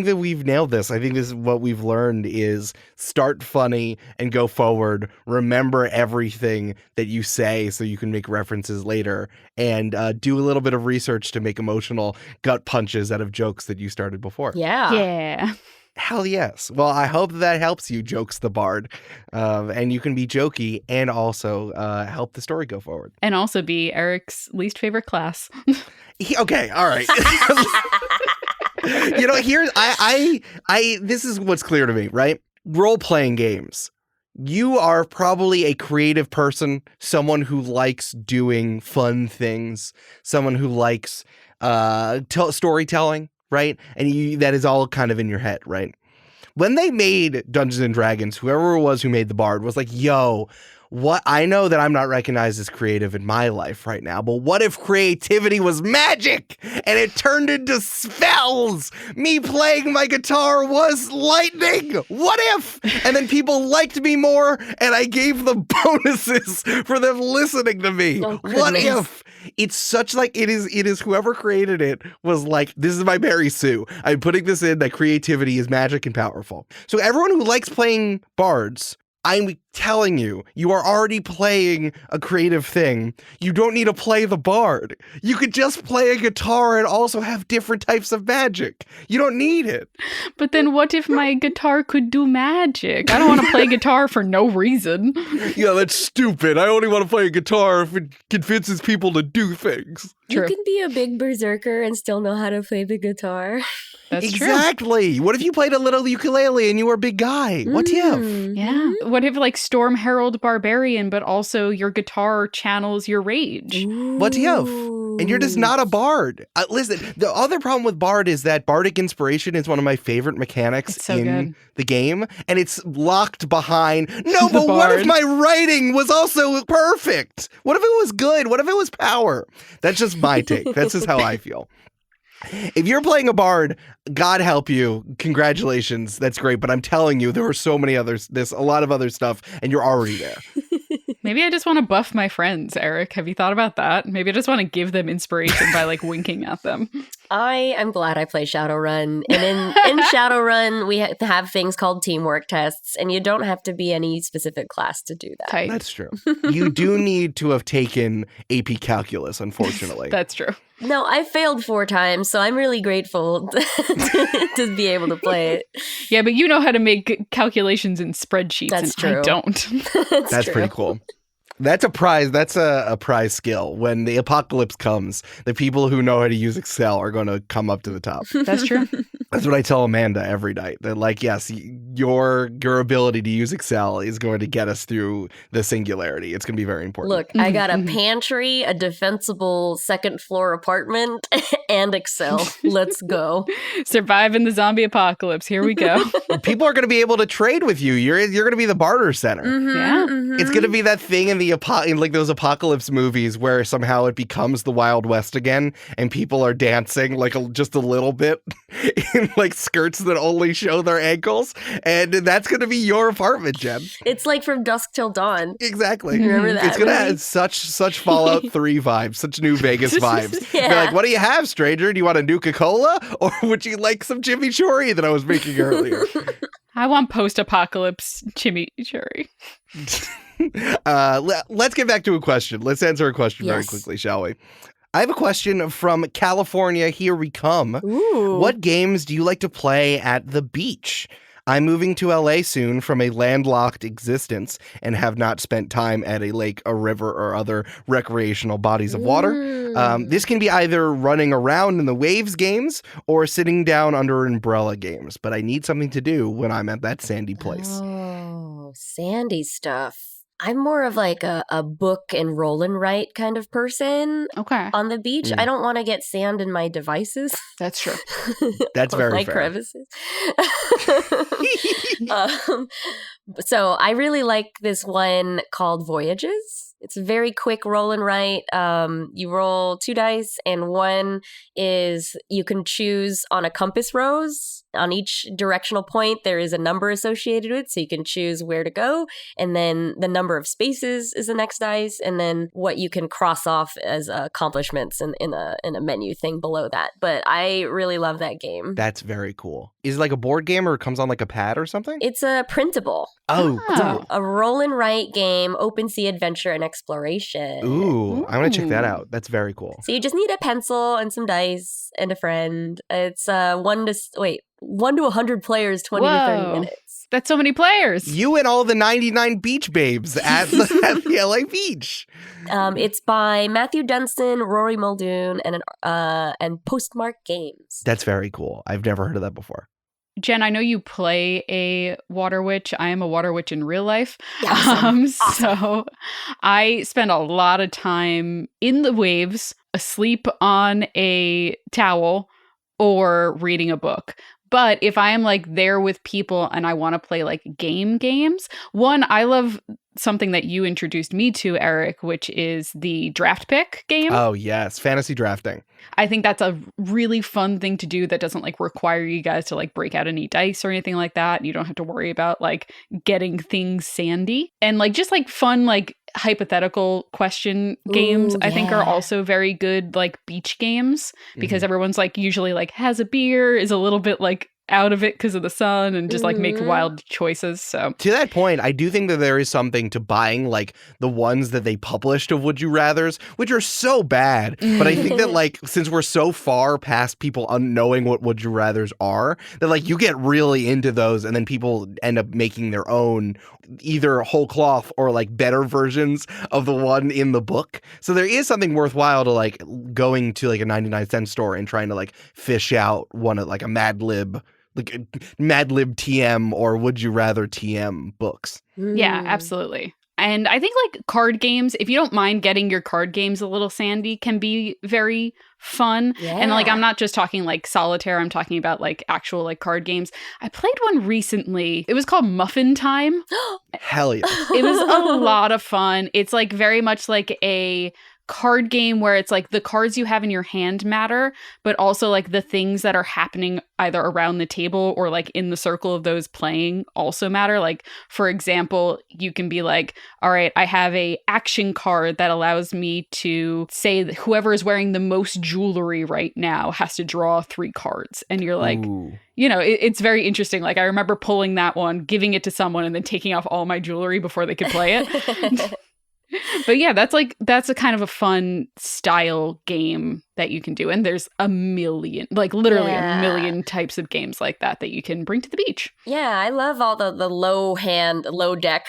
that we've nailed this. I think this is what we've learned is start funny and go forward. Remember everything that you say so you can make references later, and do a little bit of research to make emotional gut punches out of jokes that you started before. Yeah. Yeah. Hell yes. Well, I hope that helps you, Jokes the Bard. And you can be jokey and also help the story go forward. And also be Eric's least favorite class. Okay, all right. You know, here I this is what's clear to me, right? Role-playing games. You are probably a creative person, someone who likes doing fun things, someone who likes storytelling, right? And that is all kind of in your head, right? When they made Dungeons and Dragons, whoever it was who made the Bard was like, yo, what? I know that I'm not recognized as creative in my life right now, but what if creativity was magic and it turned into spells? Me playing my guitar was lightning. What if? And then people liked me more and I gave them bonuses for them listening to me. Oh, What goodness. if? It's such like it is whoever created it was like, this is my Mary Sue. I'm putting this in that creativity is magic and powerful. So everyone who likes playing bards, I'm telling you, you are already playing a creative thing. You don't need to play the bard. You could just play a guitar and also have different types of magic. You don't need it. But then what if my guitar could do magic? I don't want to play guitar for no reason. Yeah, that's stupid. I only want to play a guitar if it convinces people to do things. True. You can be a big berserker and still know how to play the guitar. That's Exactly. What if you played a little ukulele and you were a big guy? What if? true. Yeah. What if like Storm Herald Barbarian, but also your guitar channels your rage? What if? And you're just not a bard. Listen, the other problem with bard is that bardic inspiration is one of my favorite mechanics It's so in good. the game, and it's locked behind. No, The but what if bard. my writing was also perfect? What if it was good? What if it was power? That's just my take. That's just how I feel. If you're playing a bard, God help you. Congratulations. That's great. But I'm telling you, there are so many others. There's a lot of other stuff, and you're already there. Maybe I just want to buff my friends, Eric. Have you thought about that? Maybe I just want to give them inspiration by like winking at them. I am glad I play Shadowrun. And in Shadowrun, we have things called teamwork tests, and you don't have to be any specific class to do that. Tight. That's true. You do need to have taken AP Calculus, unfortunately. That's true. No, I failed 4 times, so I'm really grateful to be able to play it. Yeah, but you know how to make calculations in spreadsheets, That's and I true. don't. That's true. pretty cool. That's a prize. That's a prize skill. When the apocalypse comes, the people who know how to use Excel are going to come up to the top. That's true. That's what I tell Amanda every night. That like, yes, your ability to use Excel is going to get us through the singularity. It's going to be very important. Look, I got a Mhm. pantry, a defensible second floor apartment, and Excel. Let's go. Survive in the zombie apocalypse. Here we go. People are going to be able to trade with you. You're going to be the barter center. Yeah. It's going to be that thing in in like those apocalypse movies where somehow it becomes the Wild West again and people are dancing like just a little bit in like skirts that only show their ankles. And that's going to be your apartment, Jen. It's like From Dusk Till Dawn. Exactly. You remember that It's going to movie? have such Fallout 3 vibes, such New Vegas vibes. Yeah. They're like, what do you have, stranger? Do you want a Nuka-Cola? Or would you like some chimichurri that I was making earlier? I want post-apocalypse chimichurri. Let's get back to a question. Let's answer a question very Yes. quickly, shall we? I have a question from California. Here we come. Ooh. What games do you like to play at the beach? I'm moving to LA soon from a landlocked existence and have not spent time at a lake, a river, or other recreational bodies of water. This can be either running around in the waves games or sitting down under umbrella games, but I need something to do when I'm at that sandy place. Oh, sandy stuff. I'm more of like a book and roll and write kind of person Okay. on the beach. Mm. I don't want to get sand in my devices. That's true. That's Or very my fair. crevices. So I really like this one called Voyages. It's a very quick roll and write. You roll 2 dice, and one is you can choose on a compass rose. On each directional point, there is a number associated with it, so you can choose where to go. And then the number of spaces is the next dice, and then what you can cross off as accomplishments in a menu thing below that. But I really love that game. That's very cool. Is it like a board game or it comes on like a pad or something? It's a printable. Oh, Oh. cool. A roll and write game, open sea adventure and exploration. Ooh, I'm going to check that Ooh. out. That's very cool. So you just need a pencil and some dice and a friend. It's 1 to 100 players, 20 to 30 Whoa. minutes. That's so many players. You and all the 99 beach babes at the LA beach. It's by Matthew Dunstan, Rory Muldoon, and Postmark Games. That's very cool. I've never heard of that before. Jen, I know you play a water witch. I am a water witch in real life. Awesome. So I spend a lot of time in the waves, asleep on a towel, or reading a book. But if I am like there with people and I want to play like games, one, I love something that you introduced me to, Eric, which is the draft pick game. Oh, yes. Fantasy drafting. I think that's a really fun thing to do that doesn't like require you guys to like break out any dice or anything like that. You don't have to worry about like getting things sandy. And like just like fun like hypothetical question games, Ooh, I think are yeah. also very good like beach games because everyone's like usually like has a beer, is a little bit like out of it because of the sun and just like make Mhm. wild choices. So To that point, I do think that there is something to buying like the ones that they published of Would You Rathers, which are so bad. But I think that like since we're so far past people unknowing what Would You Rathers are, that like you get really into those and then people end up making their own either whole cloth or like better versions of the one in the book. So there is something worthwhile to like going to like a 99-cent store and trying to like fish out one of like a Mad Lib TM or Would You Rather TM books. yeah, Mm. absolutely. And I think like card games, if you don't mind getting your card games a little sandy, can be very fun. And like Yeah. I'm not just talking like solitaire, I'm talking about like actual like card games. I played one recently. It was called Muffin Time. Hell yeah. It was a lot of fun. It's like very much like a card game where it's like the cards you have in your hand matter, but also like the things that are happening either around the table or like in the circle of those playing also matter. Like, for example, you can be like, all right, I have a action card that allows me to say that whoever is wearing the most jewelry right now has to draw 3 cards. And you're like, Ooh. you know, it's very interesting. Like I remember pulling that one, giving it to someone and then taking off all my jewelry before they could play it. But yeah, that's a kind of a fun style game that you can do. And there's a million, like literally Yeah. a million types of games like that you can bring to the beach. Yeah, I love all the low deck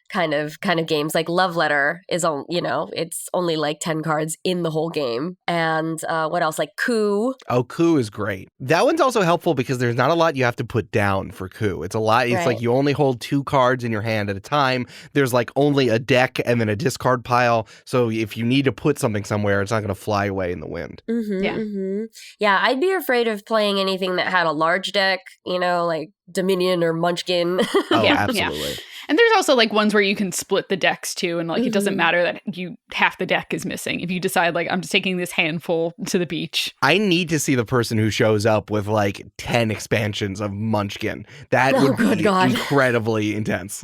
kind of games. Like Love Letter is on, it's only like 10 cards in the whole game. And what else? Like Coup. Oh, Coup is great. That one's also helpful because there's not a lot you have to put down for Coup. It's a lot. It's Right. like you only hold 2 cards in your hand at a time. There's like only a deck and then a discard pile. So if you need to put something somewhere, it's not going to fly away in the wind. Mm-hmm, Yeah. mm-hmm. Yeah, I'd be afraid of playing anything that had a large deck, like Dominion or Munchkin. Oh, Yeah, absolutely. And there's also like ones where you can split the decks too. And like it doesn't Mhm. matter that half the deck is missing. If you decide like I'm just taking this handful to the beach. I need to see the person who shows up with like 10 expansions of Munchkin. That Oh, would good be God. incredibly intense.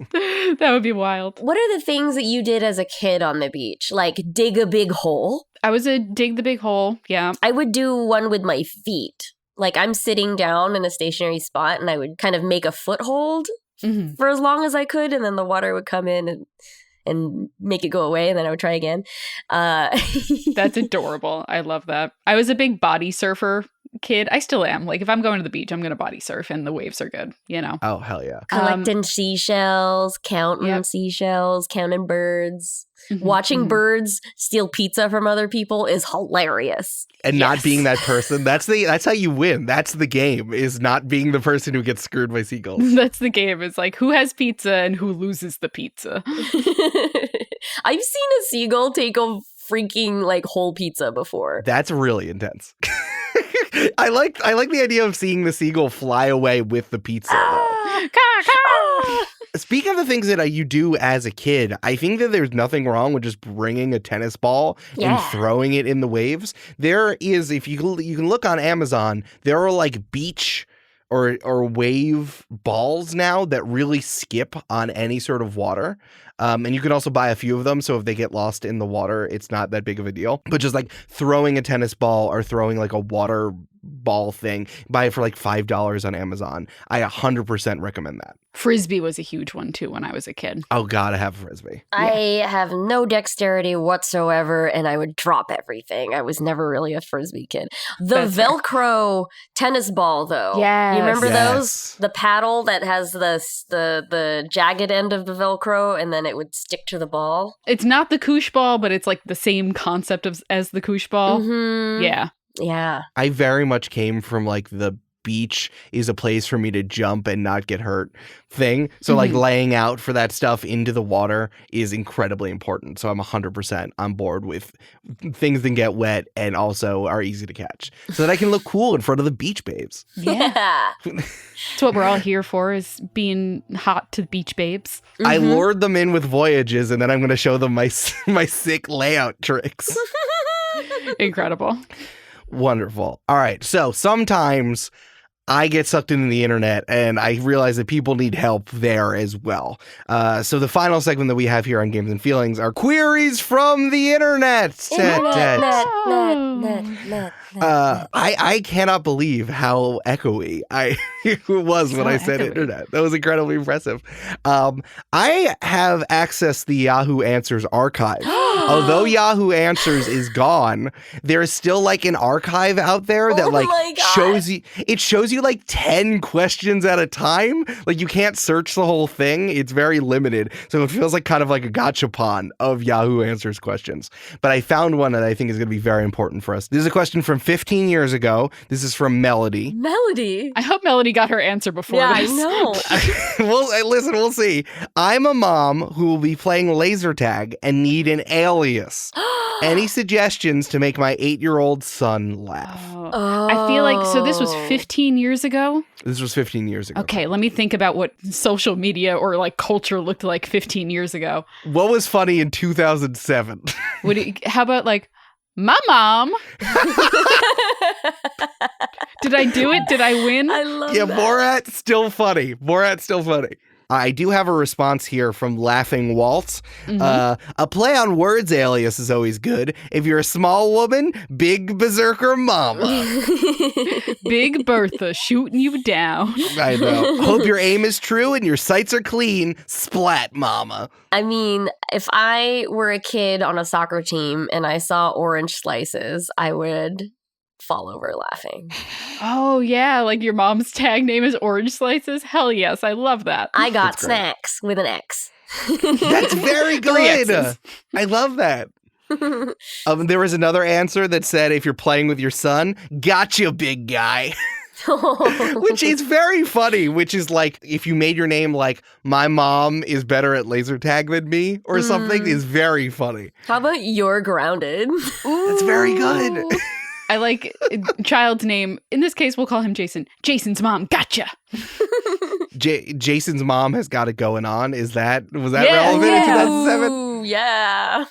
That would be wild. What are the things that you did as a kid on the beach? Like dig a big hole? I was a dig the big hole. Yeah. I would do one with my feet. Like I'm sitting down in a stationary spot and I would kind of make a foothold Mhm. for as long as I could, and then the water would come in and make it go away, and then I would try again. That's adorable. I love that. I was a big body surfer kid. I still am. Like if I'm going to the beach, I'm going to body surf and the waves are good, Oh, hell yeah. Collecting seashells, counting Yep. seashells, counting birds. Mhm, Watching mhm. birds steal pizza from other people is hilarious. And not Yes. being that person. That's how you win. That's the game, is not being the person who gets screwed by seagulls. That's the game. It's like who has pizza and who loses the pizza. I've seen a seagull take a freaking like whole pizza before. That's really intense. I like the idea of seeing the seagull fly away with the pizza. though. Ah! Caw, caw. Speaking of the things that you do as a kid, I think that there's nothing wrong with just bringing a tennis ball and throwing it in the waves. There is, if you can look on Amazon, there are like beach or wave balls now that really skip on any sort of water. And you can also buy a few of them, so if they get lost in the water, it's not that big of a deal. But just like throwing a tennis ball or throwing like a water ball thing, buy it for like $5 on Amazon. I 100% recommend that. Frisbee was a huge one too when I was a kid. Oh, God, I have a Frisbee. I have no dexterity whatsoever, and I would drop everything. I was never really a Frisbee kid. The Velcro tennis ball, though. Yes. You remember those? The paddle that has the jagged end of the Velcro, and then it would stick to the ball. It's not the koosh ball, but it's like the same concept as the koosh ball. Mm-hmm. Yeah. Yeah. I very much came from like the beach is a place for me to jump and not get hurt thing. So like laying out for that stuff into the water is incredibly important. So I'm 100% on board with things that get wet and also are easy to catch so that I can look cool in front of the beach babes. Yeah. That's what we're all here for, is being hot to beach babes. I lured them in with voyages, and then I'm going to show them my sick layout tricks. Incredible. Wonderful. All right. So sometimes I get sucked into the internet and I realize that people need help there as well. So the final segment that we have here on Games and Feelings are queries from the internet. I cannot believe how echoey it was when I said internet. That was incredibly impressive. I have accessed the Yahoo Answers archive. Although Yahoo Answers is gone, there's still like an archive out there that like shows you like 10 questions at a time. Like you can't search the whole thing. It's very limited. So it feels like kind of like a gachapon of Yahoo Answers questions. But I found one that I think is going to be very important for us. This is a question from 15 years ago. This is from Melody. Melody? I hope Melody got her answer before this. I know. Well, listen, we'll see. I'm a mom who will be playing laser tag and need an alias. Any suggestions to make my 8-year-old son laugh? Oh. I feel like, so this was 15 years ago? This was 15 years ago. Okay, let me think about what social media or like culture looked like 15 years ago. What was funny in 2007? How about like, my mom? Did I do it? Did I win? I love that. Borat's still funny. I do have a response here from Laughing Waltz. A play on words alias is always good. If you're a small woman, Big Berserker Mama. Big Bertha shooting you down. I know. Hope your aim is true and your sights are clean. Splat Mama. I mean, if I were a kid on a soccer team and I saw orange slices, I would fall over laughing. Oh, yeah. Like your mom's tag name is Orange Slices? Hell yes. I love that. I got snacks with an X. That's very good. I love that. There was another answer that said, if you're playing with your son, gotcha, big guy. Which is very funny, which is like if you made your name like my mom is better at laser tag than me or something is very funny. How about you're grounded? That's very good. I like child's name. In this case, we'll call him Jason. Jason's mom, gotcha. Jason's mom has got it going on. Was that relevant in 2007? Ooh, yeah.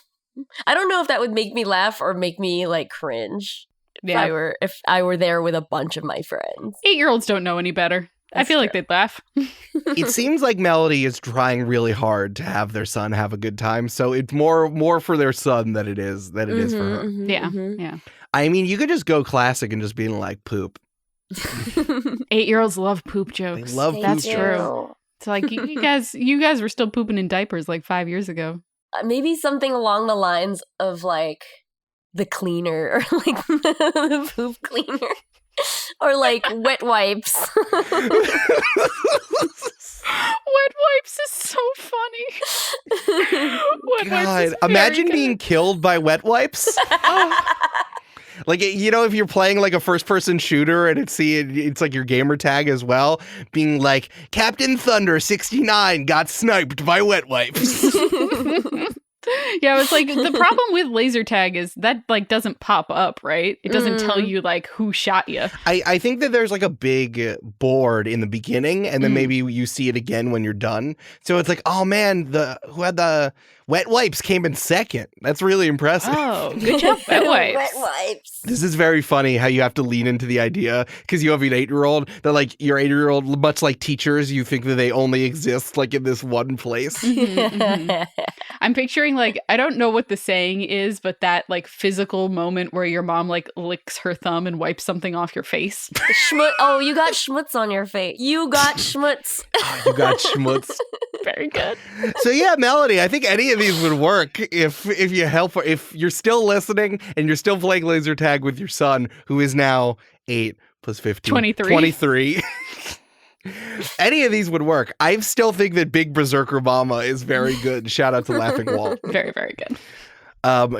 I don't know if that would make me laugh or make me like cringe. Yeah. If I were there with a bunch of my friends. 8-year-olds don't know any better. I feel like they'd laugh. It seems like Melody is trying really hard to have their son have a good time. So it's more for their son than it is for her. Yeah. I mean, you could just go classic and just be like poop. 8-year-olds love poop jokes. They love poop. That's true. It's like you guys were still pooping in diapers like 5 years ago. Maybe something along the lines of like the cleaner or like the poop cleaner. Or like wet wipes. Wet wipes is so funny. God, imagine being killed by wet wipes. Like, you know, if you're playing like a first-person shooter and it's like your gamer tag as well, being like, Captain Thunder 69 got sniped by wet wipes. Yeah, it's like the problem with laser tag is that like doesn't pop up, right? It doesn't tell you like who shot you. I think that there's like a big board in the beginning, and then maybe you see it again when you're done. So it's like, oh man, who had the wet wipes came in second. That's really impressive. Oh, good job, wet wipes. Wet wipes. This is very funny how you have to lean into the idea because you have an 8-year-old that like your 8-year-old, much like teachers, you think that they only exist like in this one place. I'm picturing like, I don't know what the saying is, but that like physical moment where your mom like licks her thumb and wipes something off your face. Oh, you got schmutz on your face. You got schmutz. You got schmutz. Very good. So yeah, Melody, I think any of these would work if you help. If you're still listening and you're still playing laser tag with your son, who is now 8 plus 15, 23. Any of these would work. I still think that Big Berserker Mama is very good. Shout out to Laughing Wall. Very, very good.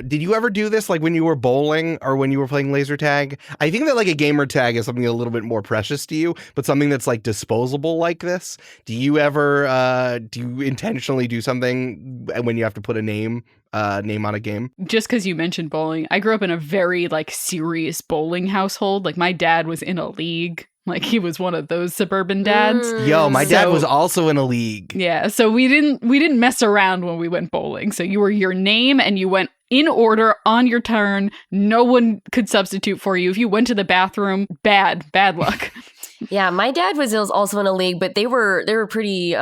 Did you ever do this like when you were bowling or when you were playing laser tag? I think that like a gamer tag is something a little bit more precious to you, but something that's like disposable like this. Do you ever do you intentionally do something when you have to put a name on a game? Just because you mentioned bowling, I grew up in a very like serious bowling household. Like my dad was in a league. Like he was one of those suburban dads. Yo, my dad was also in a league. Yeah, so we didn't mess around when we went bowling. So you were your name and you went in order on your turn. No one could substitute for you. If you went to the bathroom, bad luck. Yeah, my dad was also in a league, but they were pretty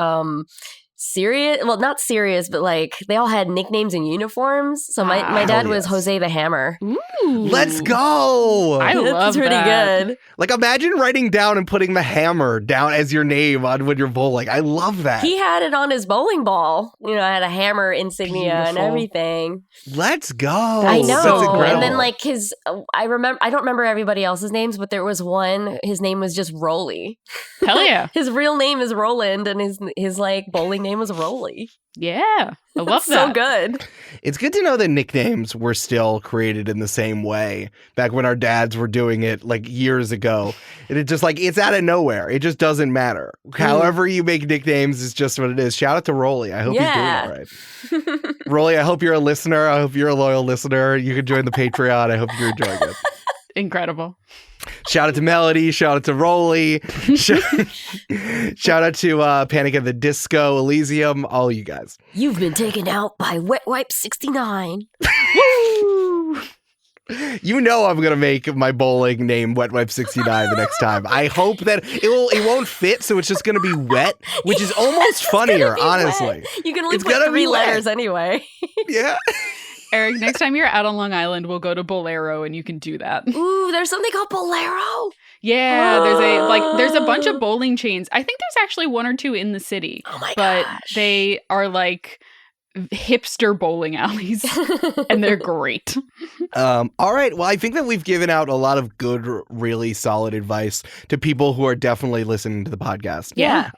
serious. Well, not serious, but like they all had nicknames and uniforms. So my dad was Jose the Hammer. Ooh. Let's go. I love That's pretty good. Like imagine writing down and putting the hammer down as your name on when you're bowling. I love that. He had it on his bowling ball. You know, I had a hammer insignia and everything. Let's go. I know. That's incredible. And then like I don't remember everybody else's names, but there was one, his name was just Rolly. Hell yeah. His real name is Roland and his like bowling name was Rolly. Yeah. I love that. So good. It's good to know that nicknames were still created in the same way back when our dads were doing it like years ago. And it just like, it's out of nowhere. It just doesn't matter. However you make nicknames is just what it is. Shout out to Rolly. I hope he's doing all right. Rolly, I hope you're a listener. I hope you're a loyal listener. You can join the Patreon. I hope you're enjoying it. Incredible. Shout out to Melody. Shout out to Rolly. Shout out to Panic at the Disco, Elysium, all you guys. You've been taken out by Wet Wipe 69. Woo! You know I'm going to make my bowling name Wet Wipe 69 the next time. I hope that it won't fit, so it's just going to be wet, which is almost funnier, honestly. Wet. You can only put 3 letters anyway. Yeah. Eric, next time you're out on Long Island, we'll go to Bolero and you can do that. Ooh, there's something called Bolero. Yeah, there's a bunch of bowling chains. I think there's actually 1 or 2 in the city. Oh my gosh. But gosh. they are like hipster bowling alleys and they're great. All right. Well, I think that we've given out a lot of good, really solid advice to people who are definitely listening to the podcast. Yeah.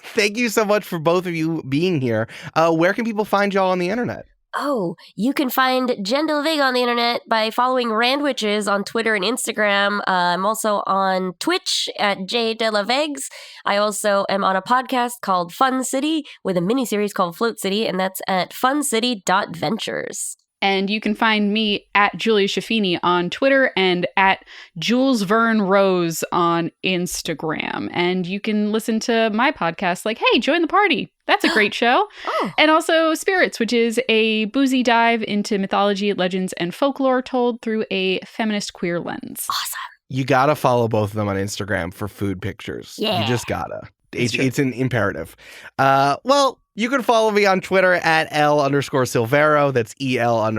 Thank you so much for both of you being here. Where can people find y'all on the internet? Oh, you can find Jenn De La Vega on the internet by following Randwiches on Twitter and Instagram. I'm also on Twitch at J De La Vegs. I also am on a podcast called Fun City with a miniseries called Float City, and that's at funcity.ventures. And you can find me at Julia Schifini on Twitter and at Jules Verne Rose on Instagram. And you can listen to my podcast like, hey, join the party. That's a great show. Oh. And also Spirits, which is a boozy dive into mythology, legends, and folklore told through a feminist queer lens. Awesome. You got to follow both of them on Instagram for food pictures. Yeah. You just got to. It's an imperative. Well, you can follow me on Twitter at L_Silvero. That's EL_SILVERO.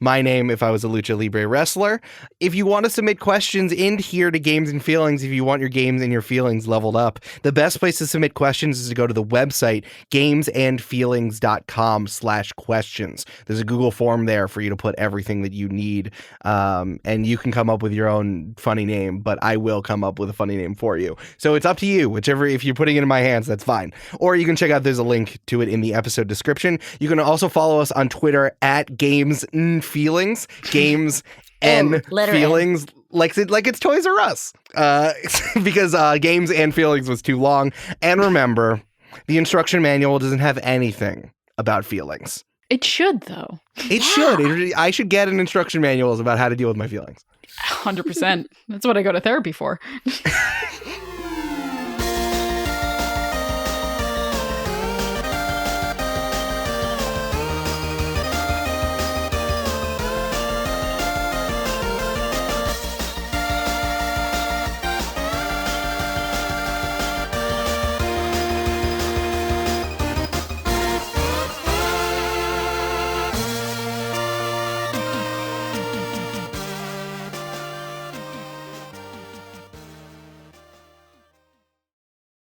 My name if I was a Lucha Libre wrestler. If you want to submit questions in here to Games and Feelings, if you want your games and your feelings leveled up, the best place to submit questions is to go to the website, gamesandfeelings.com/questions. There's a Google form there for you to put everything that you need. And you can come up with your own funny name, but I will come up with a funny name for you. So it's up to you. If you're putting it in my hands, that's fine. Or you can check out, there's a link to it in the episode description. You can also follow us on Twitter at Games and Feelings. Games and Feelings. Like it's Toys R Us. Because Games and Feelings was too long. And remember, the instruction manual doesn't have anything about feelings. It should, though. It should. I should get an instruction manuals about how to deal with my feelings. 100%. That's what I go to therapy for.